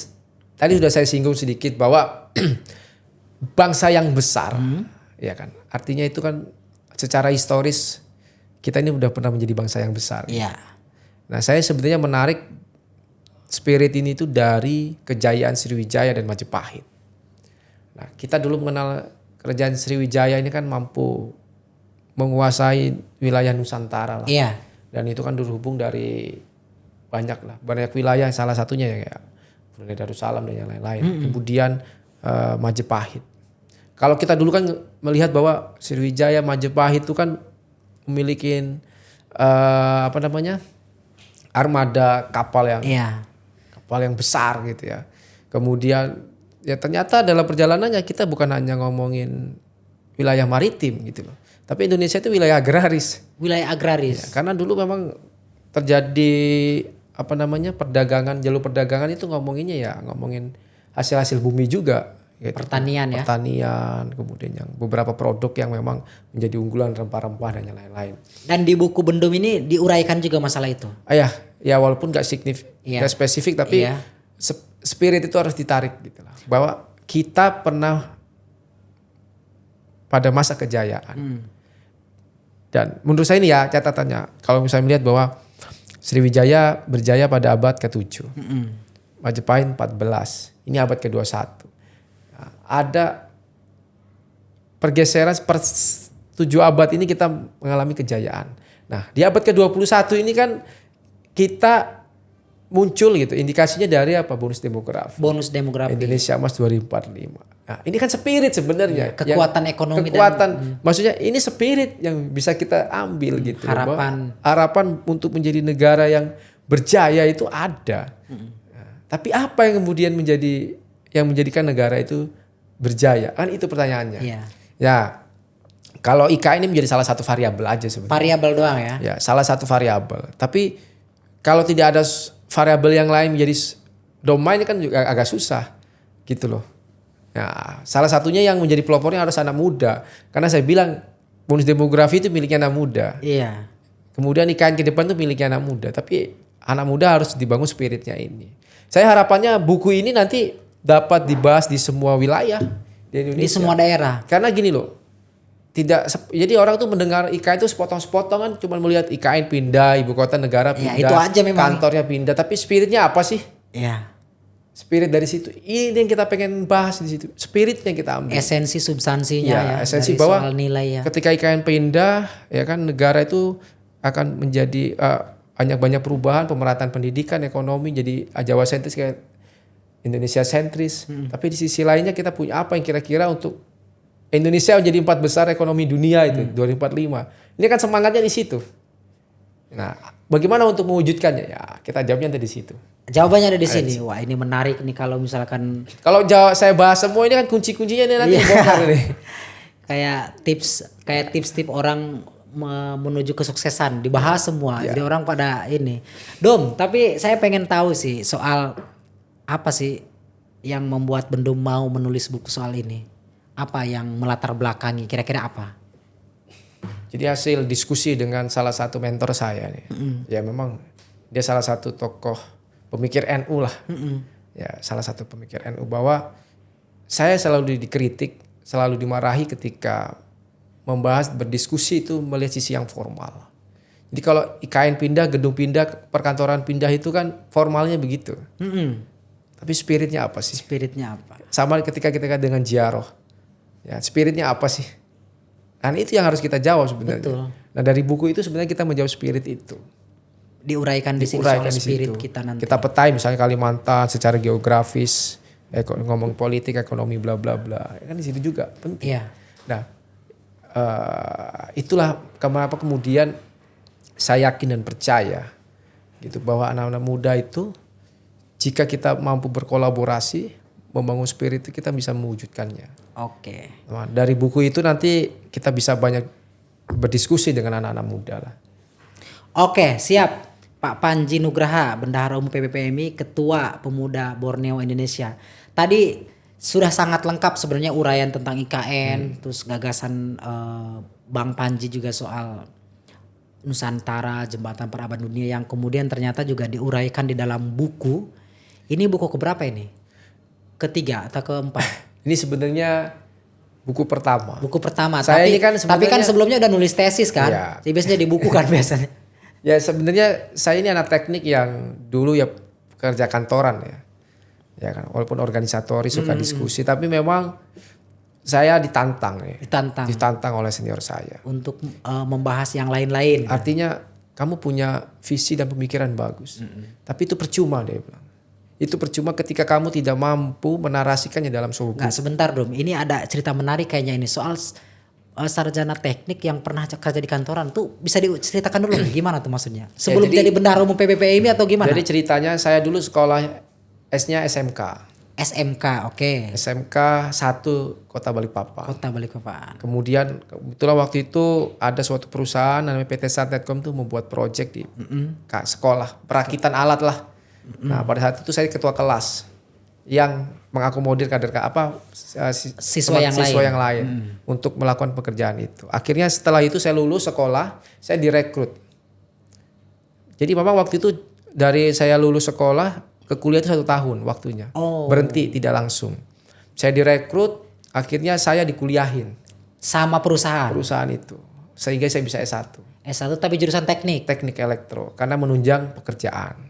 Speaker 1: sudah saya singgung sedikit bahwa bangsa yang besar, ya kan. Artinya itu kan secara historis kita ini udah pernah menjadi bangsa yang besar.
Speaker 2: Iya.
Speaker 1: Nah, saya sebenarnya menarik spirit ini itu dari kejayaan Sriwijaya dan Majapahit. Nah, kita dulu mengenal kerajaan Sriwijaya ini kan mampu menguasai wilayah Nusantara lah.
Speaker 2: Iya.
Speaker 1: Dan itu kan berhubung dari banyak wilayah, salah satunya ya kayak Brunei Darussalam dan yang lain-lain. Kemudian Majapahit. Kalau kita dulu kan melihat bahwa Sriwijaya, Majapahit itu kan memiliki armada kapal yang besar gitu ya. Kemudian ya ternyata dalam perjalanannya kita bukan hanya ngomongin wilayah maritim gitu loh. Tapi Indonesia itu wilayah agraris.
Speaker 2: Wilayah agraris.
Speaker 1: Ya, karena dulu memang terjadi jalur perdagangan itu ngomongin hasil-hasil bumi juga. Gitu.
Speaker 2: Pertanian,
Speaker 1: kemudian yang beberapa produk yang memang menjadi unggulan rempah-rempah dan yang lain-lain.
Speaker 2: Dan di buku Bendum ini diuraikan juga masalah itu.
Speaker 1: Ya walaupun nggak spesifik tapi spirit itu harus ditarik gitu lah. Bahwa kita pernah pada masa kejayaan. Dan menurut saya ini ya catatannya, kalau misalnya melihat bahwa Sriwijaya berjaya pada abad ke-7. Majapahit 14. Ini abad ke-21. Nah, ada pergeseran 7 abad ini kita mengalami kejayaan. Nah, di abad ke-21 ini kan kita muncul gitu indikasinya dari bonus demografi. Indonesia Emas 2045. Nah, ini kan spirit sebenarnya.
Speaker 2: Kekuatan ekonomi
Speaker 1: maksudnya ini spirit yang bisa kita ambil gitu.
Speaker 2: Harapan
Speaker 1: untuk menjadi negara yang berjaya itu ada. Nah, tapi apa yang kemudian menjadikan negara itu berjaya? Kan itu pertanyaannya. Ya, kalau IKN ini menjadi salah satu variabel aja sebenarnya.
Speaker 2: Variabel doang ya?
Speaker 1: Ya, salah satu variabel. Tapi kalau tidak ada variabel yang lain menjadi domain kan juga agak susah gitu loh. Nah, salah satunya yang menjadi pelopornya harus anak muda. Karena saya bilang bonus demografi itu miliknya anak muda.
Speaker 2: Iya.
Speaker 1: Kemudian IKN ke depan itu miliknya anak muda. Tapi anak muda harus dibangun spiritnya ini. Saya harapannya buku ini nanti dapat dibahas di semua wilayah di Indonesia.
Speaker 2: Di semua daerah.
Speaker 1: Karena gini loh. Jadi orang tuh mendengar IKN itu sepotong-sepotong kan cuma melihat IKN pindah, ibu kota negara pindah,
Speaker 2: itu aja memang.
Speaker 1: Kantornya pindah, tapi spiritnya apa sih?
Speaker 2: Iya.
Speaker 1: Spirit dari situ. Ini yang kita pengen bahas di situ. Spirit yang kita ambil.
Speaker 2: Esensi substansinya
Speaker 1: esensi
Speaker 2: dari
Speaker 1: bahwa
Speaker 2: soal nilai ya.
Speaker 1: Ketika IKN pindah, ya kan negara itu akan menjadi banyak perubahan, pemerataan pendidikan, ekonomi jadi Jawa sentris kayak Indonesia sentris. Tapi di sisi lainnya kita punya apa yang kira-kira untuk Indonesia menjadi 4 besar ekonomi dunia itu 2045. Ini kan semangatnya di situ. Nah, bagaimana untuk mewujudkannya? Ya, kita jawabnya ada di situ.
Speaker 2: Jawabannya ada di sini. Wah, ini menarik nih kalau misalkan
Speaker 1: saya bahas semua ini kan kunci-kuncinya nih nanti dibongkar nih.
Speaker 2: Kayak tips-tips orang menuju kesuksesan dibahas semua. Jadi orang pada ini. Dom, tapi saya pengen tahu sih soal apa sih yang membuat Bendum mau menulis buku soal ini? Apa yang melatar belakangi? Kira-kira apa?
Speaker 1: Jadi hasil diskusi dengan salah satu mentor saya nih. Ya memang dia salah satu tokoh pemikir NU lah. Ya salah satu pemikir NU bahwa saya selalu dikritik, selalu dimarahi ketika membahas berdiskusi itu melihat sisi yang formal. Jadi kalau IKN pindah, gedung pindah, perkantoran pindah itu kan formalnya begitu. Tapi spiritnya apa sih?
Speaker 2: Spiritnya apa?
Speaker 1: Sama ketika kita dengan ziarah. Ya, spiritnya apa sih? Nah, itu yang harus kita jawab sebenarnya.
Speaker 2: Betul.
Speaker 1: Nah, dari buku itu sebenarnya kita menjawab spirit itu.
Speaker 2: Diuraikan di sini soal spirit kita nanti.
Speaker 1: Kita petai misalnya Kalimantan secara geografis, ngomong politik, ekonomi, bla bla bla. Kan di situ juga penting.
Speaker 2: Iya.
Speaker 1: Nah, itulah kenapa kemudian saya yakin dan percaya gitu bahwa anak-anak muda itu jika kita mampu berkolaborasi, membangun spirit itu kita bisa mewujudkannya.
Speaker 2: Oke.
Speaker 1: Nah, dari buku itu nanti kita bisa banyak berdiskusi dengan anak-anak muda lah.
Speaker 2: Oke, siap. Pak Panji Nugraha, Bendahara Umum PBPMI, Ketua Pemuda Borneo Indonesia. Tadi sudah sangat lengkap sebenarnya uraian tentang IKN, terus gagasan Bang Panji juga soal Nusantara, Jembatan Peradaban Dunia yang kemudian ternyata juga diuraikan di dalam buku. Ini buku keberapa ini? Ketiga atau keempat?
Speaker 1: Ini sebenarnya buku pertama.
Speaker 2: Buku pertama.
Speaker 1: Saya
Speaker 2: tapi,
Speaker 1: ini kan
Speaker 2: tapi kan sebelumnya udah nulis tesis kan?
Speaker 1: Iya.
Speaker 2: Jadi biasanya di buku kan biasanya.
Speaker 1: Ya sebenarnya saya ini anak teknik yang dulu ya kerja kantoran ya. Ya kan, walaupun organisatoris suka diskusi, tapi memang saya ditantang ya.
Speaker 2: Ditantang
Speaker 1: Ditantang oleh senior saya.
Speaker 2: untuk membahas yang lain-lain.
Speaker 1: Artinya kamu punya visi dan pemikiran bagus. Tapi itu percuma dia bilang. Itu percuma ketika kamu tidak mampu menarasikannya dalam sebuah
Speaker 2: Nggak, sebentar Dom, ini ada cerita menarik kayaknya ini soal sarjana teknik yang pernah kerja di kantoran tuh, bisa diceritakan dulu gimana tuh maksudnya? Sebelum
Speaker 1: jadi-
Speaker 2: jadi bendahara umum PBPMI atau gimana?
Speaker 1: Jadi ceritanya saya dulu sekolah S-nya SMK.
Speaker 2: SMK, oke.
Speaker 1: SMK 1 Kota Balikpapan.
Speaker 2: Kota Balikpapan.
Speaker 1: Kemudian kebetulan waktu itu ada suatu perusahaan namanya PT Satnetcom tuh membuat proyek di sekolah, perakitan alat lah. Nah, pada saat itu saya ketua kelas yang mengakomodir
Speaker 2: Siswa yang
Speaker 1: lain untuk melakukan pekerjaan itu. Akhirnya setelah itu saya lulus sekolah, saya direkrut. Jadi memang waktu itu dari saya lulus sekolah ke kuliah itu 1 tahun waktunya.
Speaker 2: Oh.
Speaker 1: Berhenti tidak langsung. Saya direkrut, akhirnya saya dikuliahin
Speaker 2: Sama perusahaan.
Speaker 1: itu. Sehingga saya bisa S1.
Speaker 2: S1 tapi jurusan teknik.
Speaker 1: Teknik elektro karena menunjang pekerjaan.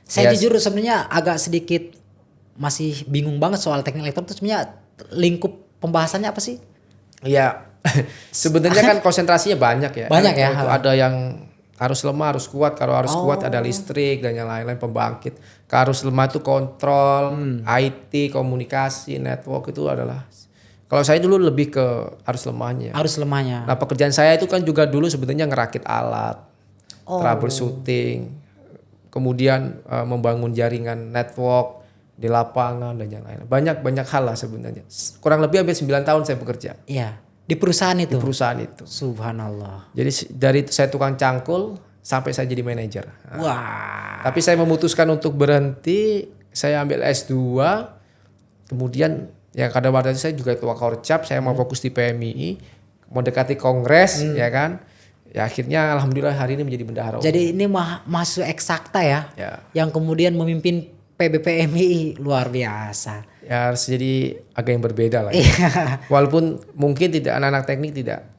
Speaker 2: Saya
Speaker 1: Yes.
Speaker 2: jujur sebenarnya agak sedikit masih bingung banget soal teknik elektro itu sebenarnya lingkup pembahasannya apa sih?
Speaker 1: Iya. Sebenarnya kan konsentrasinya banyak ya.
Speaker 2: Banyak ya.
Speaker 1: Elektro itu ada yang arus lemah, arus kuat. Kalau arus kuat ada listrik dan yang lain-lain pembangkit. Kalau arus lemah itu kontrol, IT, komunikasi, network itu adalah. Kalau saya dulu lebih ke arus lemahnya.
Speaker 2: Arus lemahnya.
Speaker 1: Nah, pekerjaan saya itu kan juga dulu sebenarnya ngerakit alat, troubleshooting, kemudian membangun jaringan network di lapangan dan yang lain. Banyak hal lah sebenarnya. Kurang lebih hampir 9 tahun saya bekerja
Speaker 2: Iya, di perusahaan itu.
Speaker 1: di perusahaan itu.
Speaker 2: Subhanallah.
Speaker 1: Jadi dari saya tukang cangkul sampai saya jadi manajer.
Speaker 2: Wah.
Speaker 1: Tapi saya memutuskan untuk berhenti, saya ambil S2. Kemudian ya pada waktu itu saya juga ketua Korcap, saya mau fokus di PMI, mau dekati kongres ya kan. Ya akhirnya alhamdulillah hari ini menjadi bendahara umum.
Speaker 2: Jadi ini mahasiswa eksakta ya,
Speaker 1: Ya.
Speaker 2: yang kemudian memimpin PBPMI, luar biasa.
Speaker 1: Ya harus jadi agak yang berbeda lah.
Speaker 2: Iya.
Speaker 1: Walaupun mungkin tidak anak-anak teknik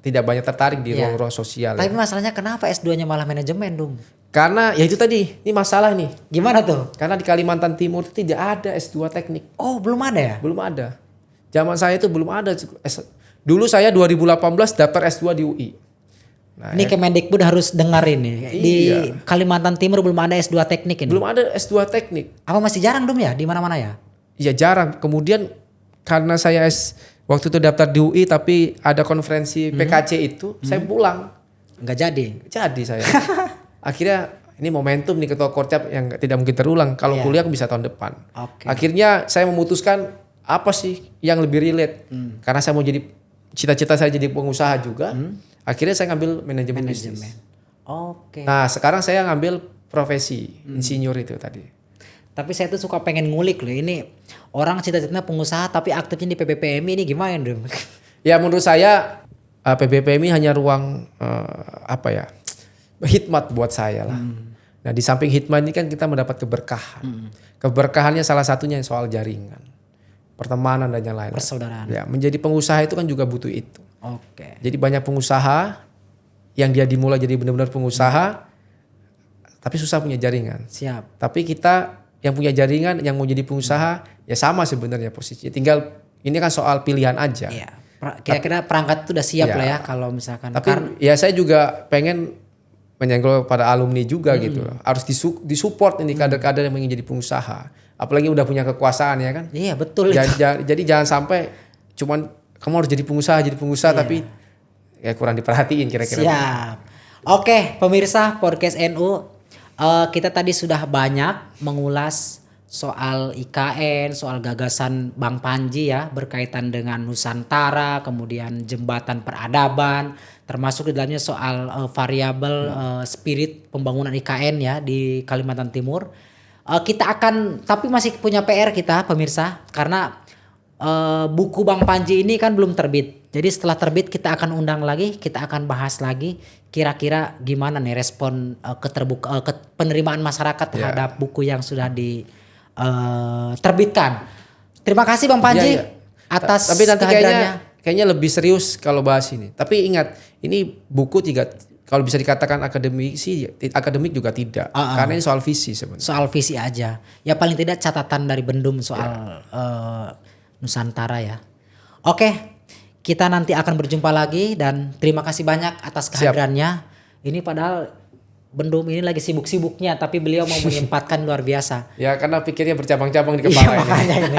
Speaker 1: tidak banyak tertarik di
Speaker 2: Iya.
Speaker 1: ruang-ruang sosial.
Speaker 2: Tapi
Speaker 1: Ya.
Speaker 2: masalahnya kenapa S2-nya malah manajemen dong?
Speaker 1: Karena ya itu tadi, ini masalah nih.
Speaker 2: Gimana tuh?
Speaker 1: Karena di Kalimantan Timur itu tidak ada S2 teknik,
Speaker 2: Oh, belum ada ya?
Speaker 1: belum ada. Zaman saya itu belum ada. Dulu saya 2018 daftar S2 di UI. Nah,
Speaker 2: Ini Kemendikbud harus dengar ini. Di
Speaker 1: Iya.
Speaker 2: Kalimantan Timur belum ada S2 teknik ini.
Speaker 1: belum ada S2 teknik.
Speaker 2: Apa masih jarang dong ya di mana-mana ya?
Speaker 1: Ya jarang. Kemudian karena saya waktu itu daftar di UI tapi ada konferensi PKC itu, saya pulang.
Speaker 2: Nggak jadi.
Speaker 1: Jadi saya. Akhirnya ini momentum nih ketua Korcap yang tidak mungkin terulang. Kalau
Speaker 2: Iya.
Speaker 1: kuliah bisa tahun depan.
Speaker 2: Oke.
Speaker 1: Akhirnya saya memutuskan apa sih yang lebih relate. Karena saya mau jadi cita-cita saya jadi pengusaha juga. Akhirnya saya ngambil manajemen bisnis.
Speaker 2: Oke.
Speaker 1: Nah sekarang saya ngambil profesi insinyur itu tadi.
Speaker 2: Tapi saya tuh suka pengen ngulik loh ini orang cita-citanya pengusaha tapi aktifnya di PBPMI ini gimana dong?
Speaker 1: Ya menurut saya PBPMI hanya ruang hikmat buat saya lah. Nah di samping hikmat ini kan kita mendapat keberkahan. Keberkahannya salah satunya soal jaringan, pertemanan dan yang lain.
Speaker 2: Persaudaraan.
Speaker 1: Ya menjadi pengusaha itu kan juga butuh itu.
Speaker 2: Oke.
Speaker 1: Jadi banyak pengusaha yang dia dimulai jadi benar-benar pengusaha, tapi susah punya jaringan.
Speaker 2: Siap.
Speaker 1: Tapi kita yang punya jaringan, yang mau jadi pengusaha, ya sama sebenarnya posisinya. Tinggal ini kan soal pilihan aja.
Speaker 2: Iya. Kira-kira perangkat itu udah siap
Speaker 1: Iya.
Speaker 2: lah ya kalau misalkan.
Speaker 1: Tapi ya saya juga pengen menyenggol pada alumni juga gitu loh. Harus disupport ini kader-kader yang ingin jadi pengusaha. Apalagi udah punya kekuasaan ya kan.
Speaker 2: Iya betul.
Speaker 1: Jadi jangan sampai cuman kamu harus jadi pengusaha tapi ya kurang diperhatiin kira-kira.
Speaker 2: Siap. Oke, pemirsa podcast NU, kita tadi sudah banyak mengulas soal IKN, soal gagasan Bang Panji ya berkaitan dengan Nusantara, kemudian jembatan peradaban, termasuk di dalamnya soal variabel spirit pembangunan IKN ya di Kalimantan Timur. Kita akan tapi masih punya PR kita pemirsa karena buku Bang Panji ini kan belum terbit. Jadi setelah terbit kita akan undang lagi, kita akan bahas lagi kira-kira gimana nih respon penerimaan masyarakat terhadap buku yang sudah diterbitkan. Terima kasih Bang Panji atas
Speaker 1: tapi nanti
Speaker 2: kehadirannya.
Speaker 1: kayaknya lebih serius kalau bahas ini. Tapi ingat, ini buku kalau bisa dikatakan akademik juga tidak. Karena ini soal visi sebenarnya.
Speaker 2: Soal visi aja. Ya paling tidak catatan dari Bendum soal Nusantara ya. Oke, kita nanti akan berjumpa lagi dan terima kasih banyak atas kehadirannya. Ini padahal Bendum ini lagi sibuk-sibuknya, tapi beliau mau menyempatkan luar biasa.
Speaker 1: Ya karena pikirnya bercabang-cabang di
Speaker 2: Iya,
Speaker 1: kepala ini.
Speaker 2: makanya ini.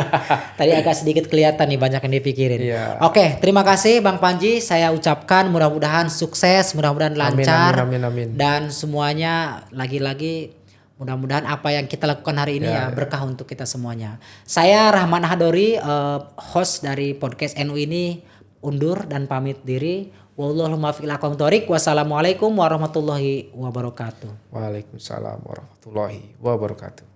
Speaker 2: Tadi agak sedikit kelihatan nih banyak yang dipikirin.
Speaker 1: Iya.
Speaker 2: Oke, terima kasih Bang Panji. Saya ucapkan mudah-mudahan sukses, mudah-mudahan lancar.
Speaker 1: Amin.
Speaker 2: Dan semuanya lagi-lagi mudah-mudahan apa yang kita lakukan hari ini ya berkah untuk kita semuanya. Saya Rahman Hadori, host dari podcast NU ini undur dan pamit diri. Wallahu muwaffiq ila aqwamit thoriq. Wassalamualaikum warahmatullahi wabarakatuh.
Speaker 1: Waalaikumsalam warahmatullahi wabarakatuh.